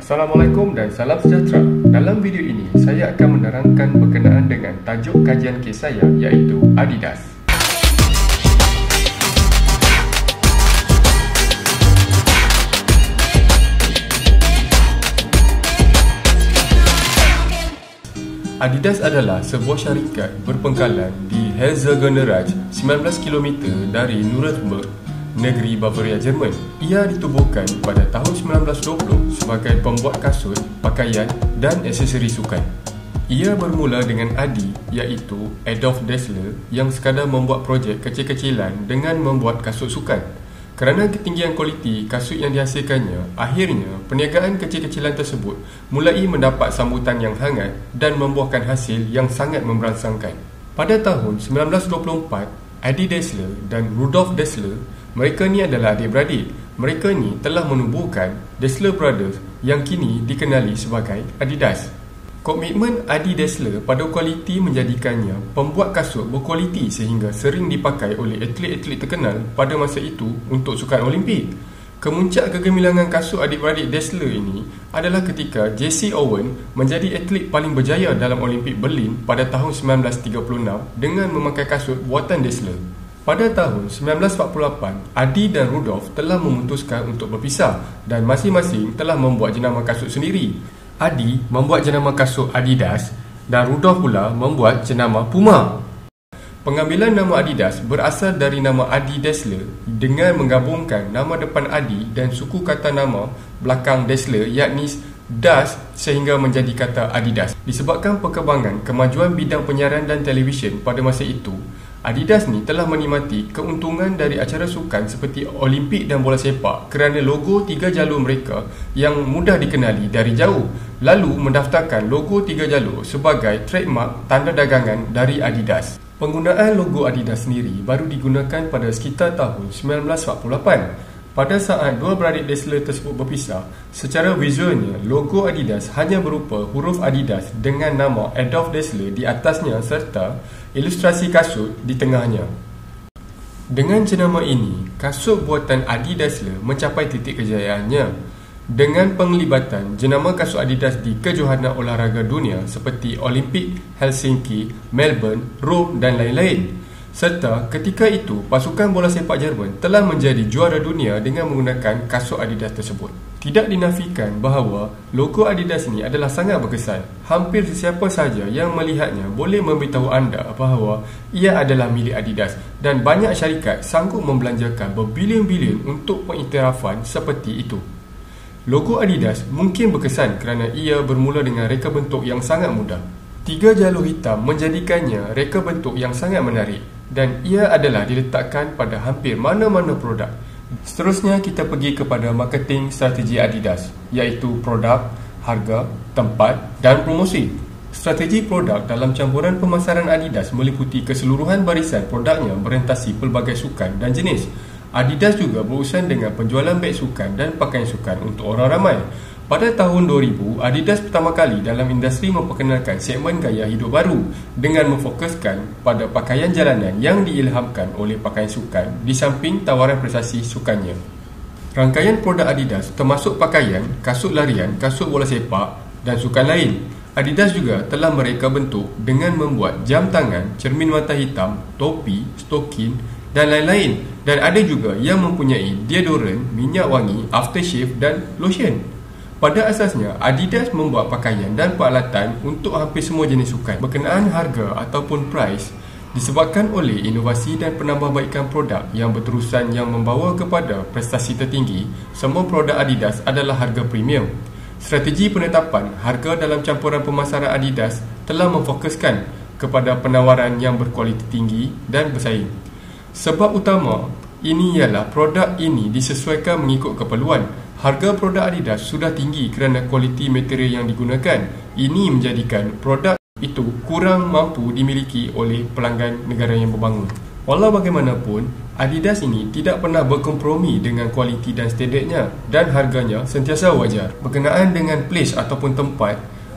Assalamualaikum dan salam sejahtera. Dalam video ini, saya akan menerangkan berkenaan dengan tajuk kajian kes saya, iaitu Adidas. Adidas adalah sebuah syarikat berpangkalan di Herzogenaurach, 19 km dari Nuremberg, negeri Bavaria, Jerman. Ia ditubuhkan pada tahun 1920 sebagai pembuat kasut, pakaian dan aksesori sukan. Ia bermula dengan Adi, iaitu Adolf Dassler, yang sekadar membuat projek kecil-kecilan dengan membuat kasut sukan. Kerana ketinggian kualiti kasut yang dihasilkannya, akhirnya perniagaan kecil-kecilan tersebut mulai mendapat sambutan yang hangat dan membuahkan hasil yang sangat memberangsangkan. Pada tahun 1924, Adi Dassler dan Rudolf Dassler, mereka ni adalah adik-beradik. Mereka ni telah menubuhkan Dassler Brothers yang kini dikenali sebagai Adidas. Komitmen Adi Dassler pada kualiti menjadikannya pembuat kasut berkualiti sehingga sering dipakai oleh atlet-atlet terkenal pada masa itu untuk sukan Olimpik. Kemuncak kegemilangan kasut adik-beradik Dassler ini adalah ketika Jesse Owens menjadi atlet paling berjaya dalam Olimpik Berlin pada tahun 1936 dengan memakai kasut buatan Dassler. Pada tahun 1948, Adi dan Rudolf telah memutuskan untuk berpisah dan masing-masing telah membuat jenama kasut sendiri. Adi membuat jenama kasut Adidas dan Rudolf pula membuat jenama Puma. Pengambilan nama Adidas berasal dari nama Adi Dassler dengan menggabungkan nama depan Adi dan suku kata nama belakang Dassler, yakni Das, sehingga menjadi kata Adidas. Disebabkan perkembangan kemajuan bidang penyiaran dan televisyen pada masa itu, Adidas ni telah menikmati keuntungan dari acara sukan seperti Olimpik dan bola sepak kerana logo 3 jalur mereka yang mudah dikenali dari jauh, lalu mendaftarkan logo 3 jalur sebagai trademark tanda dagangan dari Adidas. Penggunaan logo Adidas sendiri baru digunakan pada sekitar tahun 1948. Pada saat dua beradik Dassler tersebut berpisah, secara visualnya logo Adidas hanya berupa huruf Adidas dengan nama Adolf Dassler di atasnya serta ilustrasi kasut di tengahnya. Dengan jenama ini, kasut buatan Adi Dassler mencapai titik kejayaannya dengan penglibatan jenama kasut Adidas di kejohanan olahraga dunia seperti Olimpik, Helsinki, Melbourne, Rome dan lain-lain. Serta ketika itu, pasukan bola sepak Jerman telah menjadi juara dunia dengan menggunakan kasut Adidas tersebut. Tidak dinafikan bahawa logo Adidas ini adalah sangat berkesan. Hampir sesiapa sahaja yang melihatnya boleh memberitahu anda bahawa ia adalah milik Adidas dan banyak syarikat sanggup membelanjakan berbilion-bilion untuk pengiktirafan seperti itu. Logo Adidas mungkin berkesan kerana ia bermula dengan reka bentuk yang sangat mudah. 3 jalur hitam menjadikannya reka bentuk yang sangat menarik dan ia adalah diletakkan pada hampir mana-mana produk. Seterusnya kita pergi kepada marketing strategi Adidas, iaitu produk, harga, tempat dan promosi. Strategi produk dalam campuran pemasaran Adidas meliputi keseluruhan barisan produknya berentasi pelbagai sukan dan jenis. Adidas juga berurusan dengan penjualan beg sukan dan pakaian sukan untuk orang ramai. Pada tahun 2000, Adidas pertama kali dalam industri memperkenalkan segmen gaya hidup baru dengan memfokuskan pada pakaian jalanan yang diilhamkan oleh pakaian sukan di samping tawaran prestasi sukannya. Rangkaian produk Adidas termasuk pakaian, kasut larian, kasut bola sepak dan sukan lain. Adidas juga telah mereka bentuk dengan membuat jam tangan, cermin mata hitam, topi, stokin dan lain-lain, dan ada juga yang mempunyai deodoran, minyak wangi, aftershave dan lotion. Pada asasnya, Adidas membuat pakaian dan peralatan untuk hampir semua jenis sukan. Berkenaan harga ataupun price, disebabkan oleh inovasi dan penambahbaikan produk yang berterusan yang membawa kepada prestasi tertinggi, semua produk Adidas adalah harga premium. Strategi penetapan harga dalam campuran pemasaran Adidas telah memfokuskan kepada penawaran yang berkualiti tinggi dan bersaing. Sebab utama ini ialah produk ini disesuaikan mengikut keperluan. Harga produk Adidas sudah tinggi kerana kualiti material yang digunakan. Ini menjadikan produk itu kurang mampu dimiliki oleh pelanggan negara yang berbangun. Walau bagaimanapun, Adidas ini tidak pernah berkompromi dengan kualiti dan standardnya dan harganya sentiasa wajar. Berkenaan dengan place ataupun tempat,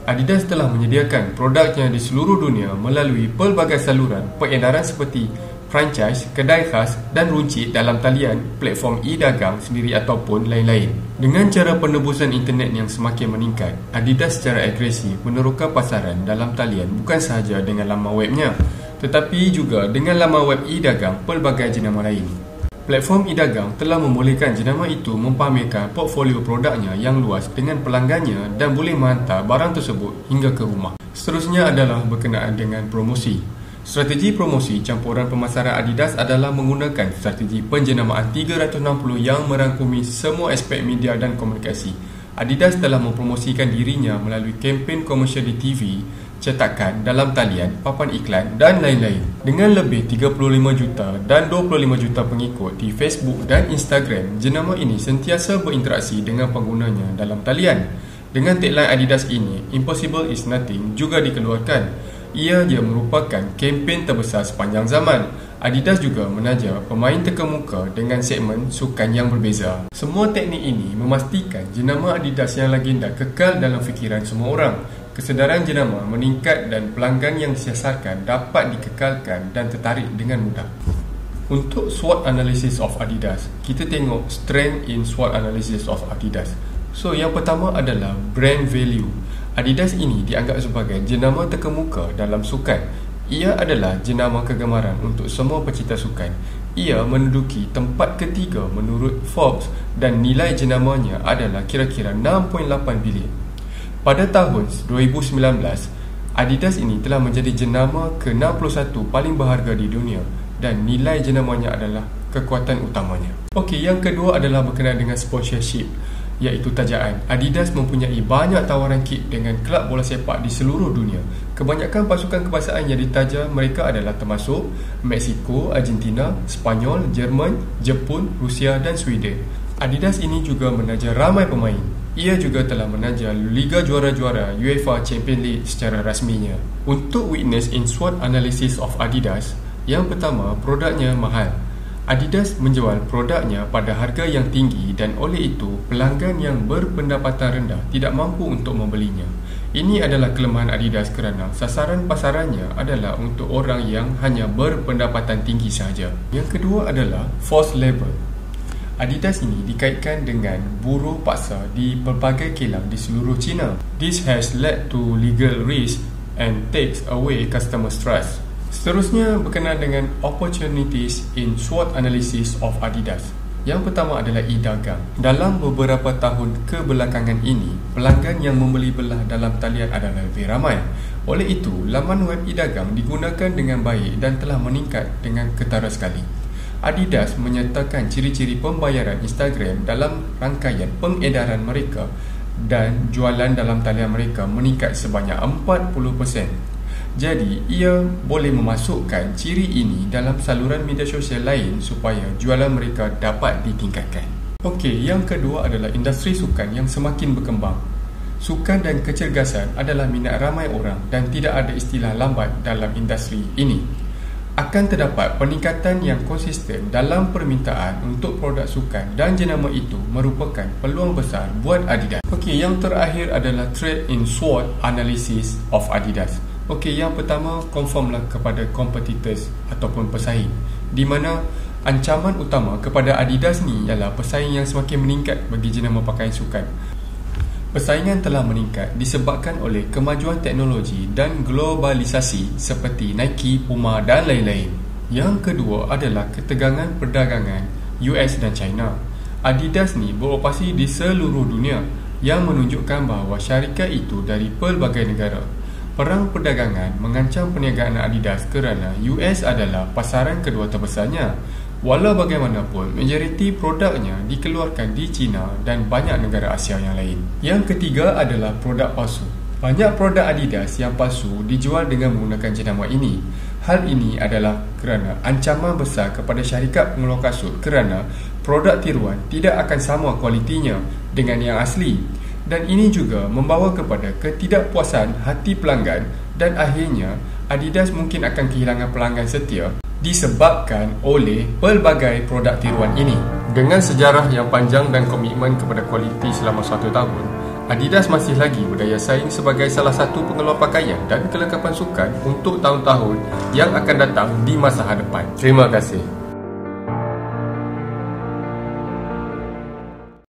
Adidas telah menyediakan produknya di seluruh dunia melalui pelbagai saluran peredaran seperti franchise, kedai khas dan runcit dalam talian, platform e-dagang sendiri ataupun lain-lain. Dengan cara penebusan internet yang semakin meningkat, Adidas secara agresif meneroka pasaran dalam talian bukan sahaja dengan laman webnya, tetapi juga dengan laman web e-dagang pelbagai jenama lain. Platform e-dagang telah membolehkan jenama itu mempamerkan portfolio produknya yang luas dengan pelanggannya dan boleh menghantar barang tersebut hingga ke rumah. Seterusnya adalah berkenaan dengan promosi. Strategi promosi campuran pemasaran Adidas adalah menggunakan strategi penjenamaan 360 yang merangkumi semua aspek media dan komunikasi. Adidas telah mempromosikan dirinya melalui kempen komersial di TV, cetakan, dalam talian, papan iklan dan lain-lain. Dengan lebih 35 juta dan 25 juta pengikut di Facebook dan Instagram, jenama ini sentiasa berinteraksi dengan penggunanya dalam talian. Dengan tagline Adidas ini, Impossible is Nothing juga dikeluarkan. Ia merupakan kempen terbesar sepanjang zaman. Adidas juga menaja pemain terkemuka dengan segmen sukan yang berbeza. Semua teknik ini memastikan jenama Adidas yang legenda kekal dalam fikiran semua orang. Kesedaran jenama meningkat dan pelanggan yang disiasatkan dapat dikekalkan dan tertarik dengan mudah. Untuk SWOT analysis of Adidas, kita tengok strength in SWOT analysis of Adidas. So, yang pertama adalah brand value. Adidas ini dianggap sebagai jenama terkemuka dalam sukan. Ia adalah jenama kegemaran untuk semua pecinta sukan. Ia menduduki tempat ketiga menurut Forbes dan nilai jenamanya adalah kira-kira 6.8 bilion. Pada tahun 2019, Adidas ini telah menjadi jenama ke-61 paling berharga di dunia dan nilai jenamanya adalah kekuatan utamanya. Okey, yang kedua adalah berkenaan dengan sponsorship, iaitu tajaan. Adidas mempunyai banyak tawaran kit dengan kelab bola sepak di seluruh dunia. Kebanyakan pasukan kebangsaan yang ditaja mereka adalah termasuk Mexico, Argentina, Spanyol, Jerman, Jepun, Rusia dan Sweden. Adidas ini juga menaja ramai pemain. Ia juga telah menaja Liga Juara-Juara UEFA Champions League secara rasminya. Untuk weakness in SWOT analysis of Adidas, yang pertama, produknya mahal. Adidas menjual produknya pada harga yang tinggi dan oleh itu pelanggan yang berpendapatan rendah tidak mampu untuk membelinya. Ini adalah kelemahan Adidas kerana sasaran pasarannya adalah untuk orang yang hanya berpendapatan tinggi sahaja. Yang kedua adalah forced labor. Adidas ini dikaitkan dengan buruh paksa di pelbagai kilang di seluruh China. This has led to legal risk and takes away customer trust. Seterusnya berkenaan dengan opportunities in SWOT analysis of Adidas. Yang pertama adalah e-dagang. Dalam beberapa tahun kebelakangan ini, pelanggan yang membeli belah dalam talian adalah lebih ramai. Oleh itu, laman web e-dagang digunakan dengan baik dan telah meningkat dengan ketara sekali. Adidas menyertakan ciri-ciri pembayaran Instagram dalam rangkaian pengedaran mereka dan jualan dalam talian mereka meningkat sebanyak 40%. Jadi, ia boleh memasukkan ciri ini dalam saluran media sosial lain supaya jualan mereka dapat ditingkatkan. Okey, yang kedua adalah industri sukan yang semakin berkembang. Sukan dan kecergasan adalah minat ramai orang dan tidak ada istilah lambat dalam industri ini. Akan terdapat peningkatan yang konsisten dalam permintaan untuk produk sukan dan jenama itu merupakan peluang besar buat Adidas. Okey, yang terakhir adalah trade in SWOT analysis of Adidas. Okey, yang pertama, conformlah kepada competitors ataupun pesaing, di mana ancaman utama kepada Adidas ni ialah pesaing yang semakin meningkat bagi jenama pakaian sukan. Persaingan telah meningkat disebabkan oleh kemajuan teknologi dan globalisasi seperti Nike, Puma dan lain-lain. Yang kedua adalah ketegangan perdagangan US dan China. Adidas ni beroperasi di seluruh dunia yang menunjukkan bahawa syarikat itu dari pelbagai negara. Perang perdagangan mengancam perniagaan Adidas kerana US adalah pasaran kedua terbesarnya. Walau bagaimanapun, majoriti produknya dikeluarkan di China dan banyak negara Asia yang lain. Yang ketiga adalah produk palsu. Banyak produk Adidas yang palsu dijual dengan menggunakan jenama ini. Hal ini adalah kerana ancaman besar kepada syarikat pengeluar kasut kerana produk tiruan tidak akan sama kualitinya dengan yang asli. Dan ini juga membawa kepada ketidakpuasan hati pelanggan dan akhirnya Adidas mungkin akan kehilangan pelanggan setia disebabkan oleh pelbagai produk tiruan ini. Dengan sejarah yang panjang dan komitmen kepada kualiti selama 1 tahun, Adidas masih lagi berdaya saing sebagai salah satu pengeluar pakaian dan kelengkapan sukan untuk tahun-tahun yang akan datang di masa hadapan. Terima kasih.